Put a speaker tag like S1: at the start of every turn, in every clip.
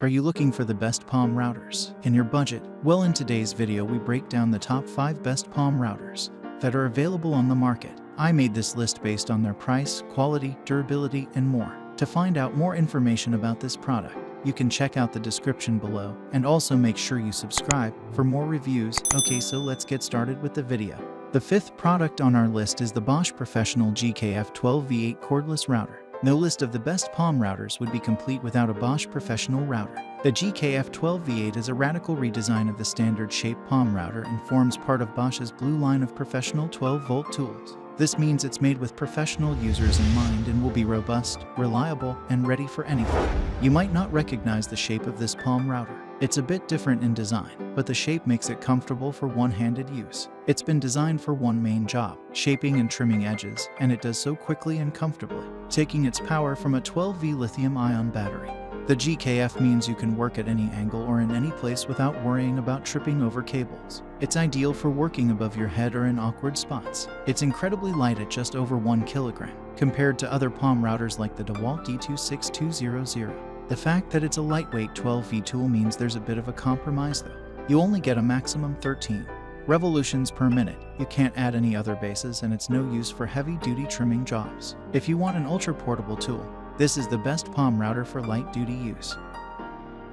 S1: Are you looking for the best palm routers in your budget? Well, in today's video we break down the top 5 best palm routers that are available on the market. I made this list based on their price, quality, durability, and more. To find out more information about this product, you can check out the description below, and also make sure you subscribe for more reviews. Okay, so let's get started with the video. The 5th product on our list is the Bosch Professional GKF12V8 Cordless Router. No list of the best palm routers would be complete without a Bosch Professional router. The GKF12V8 is a radical redesign of the standard shape palm router and forms part of Bosch's blue line of professional 12-volt tools. This means it's made with professional users in mind and will be robust, reliable, and ready for anything. You might not recognize the shape of this palm router. It's a bit different in design, but the shape makes it comfortable for one-handed use. It's been designed for one main job, shaping and trimming edges, and it does so quickly and comfortably, taking its power from a 12V lithium-ion battery. The GKF means you can work at any angle or in any place without worrying about tripping over cables. It's ideal for working above your head or in awkward spots. It's incredibly light at just over 1 kilogram, compared to other palm routers like the DeWalt D26200. The fact that it's a lightweight 12V tool means there's a bit of a compromise though. You only get a maximum 13 revolutions per minute. You can't add any other bases, and it's no use for heavy-duty trimming jobs. If you want an ultra-portable tool, this is the best palm router for light-duty use.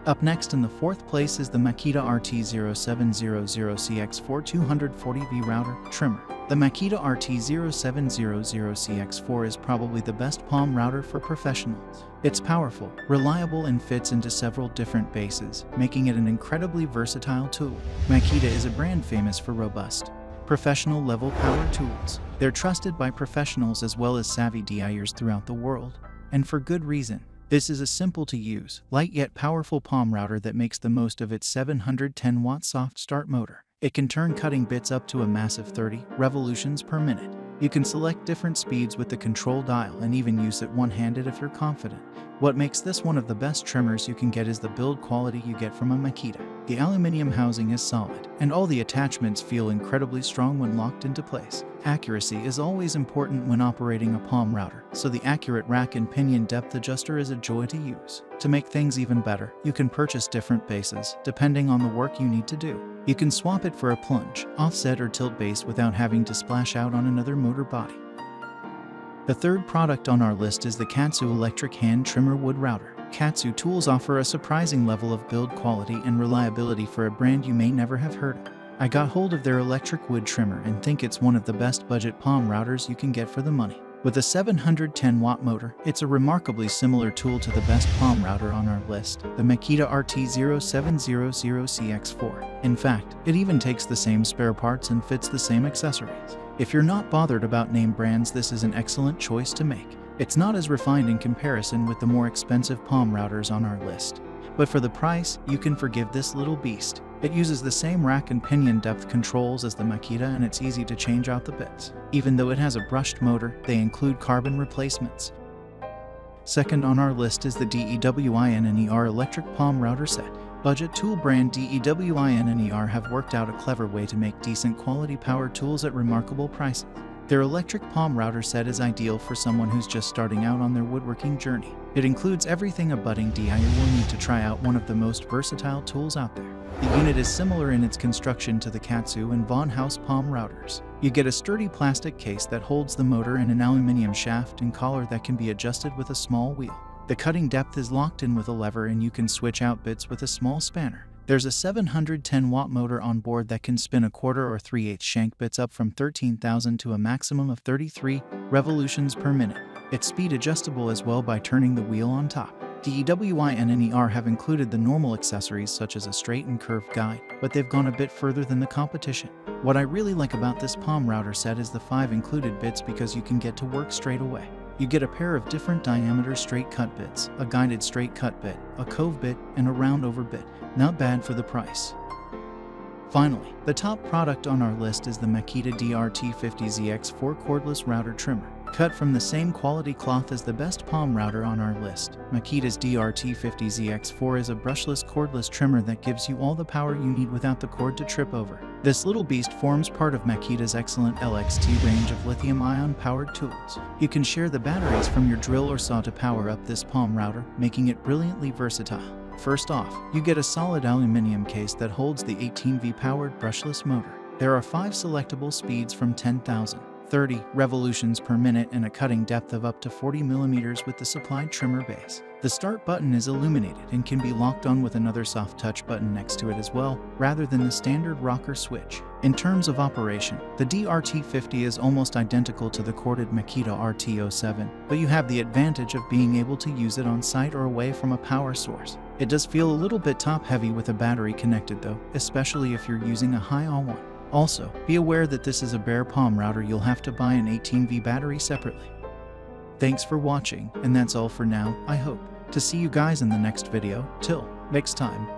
S1: Up next in the 4th place is the Makita RT0700CX4 240V router trimmer. The Makita RT0700CX4 is probably the best palm router for professionals. It's powerful, reliable, and fits into several different bases, making it an incredibly versatile tool. Makita is a brand famous for robust, professional-level power tools. They're trusted by professionals as well as savvy DIYers throughout the world, and for good reason. This is a simple-to-use, light yet powerful palm router that makes the most of its 710-watt soft-start motor. It can turn cutting bits up to a massive 30 revolutions per minute. You can select different speeds with the control dial and even use it one-handed if you're confident. What makes this one of the best trimmers you can get is the build quality you get from a Makita. The aluminum housing is solid, and all the attachments feel incredibly strong when locked into place. Accuracy is always important when operating a palm router, so the accurate rack and pinion depth adjuster is a joy to use. To make things even better, you can purchase different bases, depending on the work you need to do. You can swap it for a plunge, offset, or tilt base without having to splash out on another motor body. The 3rd product on our list is the Katsu Electric Hand Trimmer Wood Router. Katsu tools offer a surprising level of build quality and reliability for a brand you may never have heard of. I got hold of their electric wood trimmer and think it's one of the best budget palm routers you can get for the money. With a 710-watt motor, it's a remarkably similar tool to the best palm router on our list, the Makita RT0700CX4. In fact, it even takes the same spare parts and fits the same accessories. If you're not bothered about name brands, this is an excellent choice to make. It's not as refined in comparison with the more expensive palm routers on our list, but for the price, you can forgive this little beast. It uses the same rack and pinion depth controls as the Makita, and it's easy to change out the bits. Even though it has a brushed motor, they include carbon replacements. 2nd on our list is the DEWINNER Electric Palm Router Set. Budget tool brand DEWINNER have worked out a clever way to make decent quality power tools at remarkable prices. Their electric palm router set is ideal for someone who's just starting out on their woodworking journey. It includes everything a budding DIYer will need to try out one of the most versatile tools out there. The unit is similar in its construction to the Katsu and Von House palm routers. You get a sturdy plastic case that holds the motor and an aluminum shaft and collar that can be adjusted with a small wheel. The cutting depth is locked in with a lever, and you can switch out bits with a small spanner. There's a 710-watt motor on board that can spin 1/4 or 3/8 shank bits up from 13,000 to a maximum of 33 revolutions per minute. It's speed adjustable as well by turning the wheel on top. DEWINNER have included the normal accessories such as a straight and curved guide, but they've gone a bit further than the competition. What I really like about this palm router set is the 5 included bits, because you can get to work straight away. You get a pair of different diameter straight cut bits, a guided straight cut bit, a cove bit, and a round over bit. Not bad for the price. Finally, the top product on our list is the Makita DRT50ZX4 Cordless Router Trimmer. Cut from the same quality cloth as the best palm router on our list, Makita's DRT50ZX4 is a brushless cordless trimmer that gives you all the power you need without the cord to trip over. This little beast forms part of Makita's excellent LXT range of lithium-ion powered tools. You can share the batteries from your drill or saw to power up this palm router, making it brilliantly versatile. First off, you get a solid aluminum case that holds the 18V powered brushless motor. There are 5 selectable speeds from 10,030 revolutions per minute and a cutting depth of up to 40 millimeters with the supplied trimmer base. The start button is illuminated and can be locked on with another soft touch button next to it as well, rather than the standard rocker switch. In terms of operation, the DRT50 is almost identical to the corded Makita RT07, but you have the advantage of being able to use it on site or away from a power source. It does feel a little bit top-heavy with a battery connected though, especially if you're using a high-all one. Also, be aware that this is a bare palm router. You'll have to buy an 18V battery separately. Thanks for watching, and that's all for now. I hope to see you guys in the next video. Till next time.